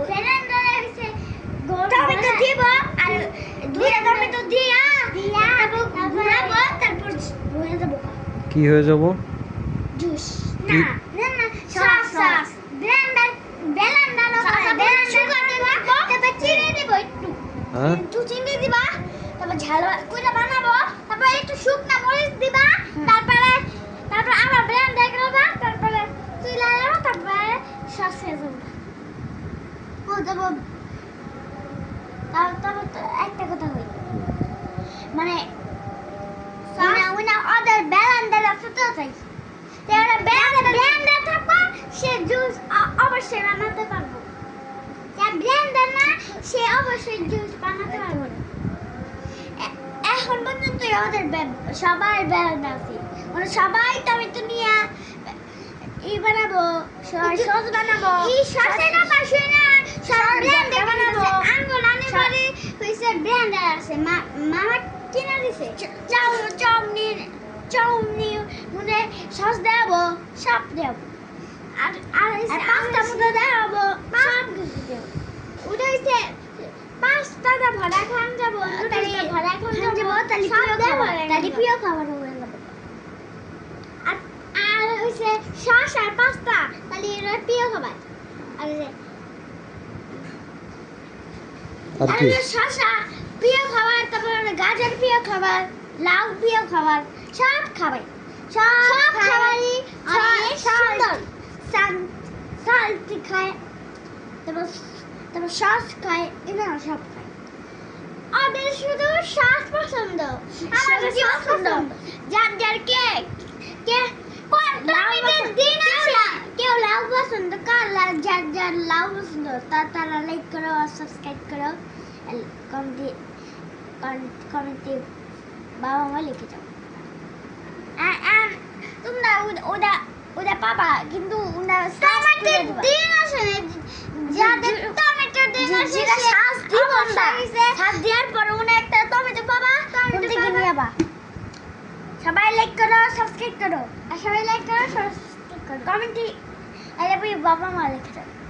ব্লেন্ডারে হইছে টমেটো দিব আর দুইটা টমেটো দিয়া তারপর ঘুরাবো তারপর হয়ে যাব কি হয়ে যাব জুস না না না সস ব্লেন্ডার সুগার দিব তারপর চিনি দিব একটু চিনি দিবা তারপর ঝাল কইরা বানাবো তারপর একটু শুকনা মরিচ দিবা তারপরে আবার ব্লেন্ডার করবা তারপরে চুলা দাও তারপরে সস হয়ে যাবে ও দেবো তারপর তো একটা কথা হই মানে ওদের ব্লেন্ডার আছে তো চাই তাহলে ব্লেন্ডার থাকবা সে জুস অবশ্যই বানাতে পারবো ব্লেন্ডার না সে অবশ্যই জুস বানাতে পারবো এখন পর্যন্ত ওদের সবাই ব্লেন্ডার আছে ওরা সবাই টমেটো নিয়ে বানাবো সস বানাবো এই সসে না পাশে না সব ব্লেন্ডার বানাবো আঙ্গুল আনে বাড়ি হইছে ব্লেন্ডার আছে মামা কিনে দিছে চাউনি মানে সস দেবো সব দেবো আর পাস্তা মতো দেবো সব কিছু দেবো ওটা হইছে পাস্তাটা ভরা খান যাবো ভরা খান যাবো তাহলে প্রিয় খাবার হয়ে যাবে আর হইছে সস আর পাস্তা তাহলে এর প্রিয় খাবার আর কি শসা প্রিয় খাবার তারপর গাজর প্রিয় খাবার লাউ প্রিয় খাবার সব খাবার সব খাবারই সুন্দর সাল্ট খায় তারপর সস খায় এটা সব খায় ওদের শুধু সস পছন্দ আমার সস পছন্দ যার কেউ লাউ পছন্দ যার লাউ পছন্দ তারা লাইক করো সাবস্ক্রাইব করো কমেন্টে বাবা মা লিখে যাও আর তোমরা ওটা পাবা কিন্তু টমেটোর দিন আসে যাদের টমেটোর দিন আসে শ্বাস দিব না শ্বাস দেওয়ার পর ওনা একটা টমেটো পাবা টমেটো নিয়ে যাবা সবাই লাইক করো সাবস্ক্রাইব করো আর সবাই লাইক করো সাবস্ক্রাইব করো কমেন্টে বাবা মা লিখে যাও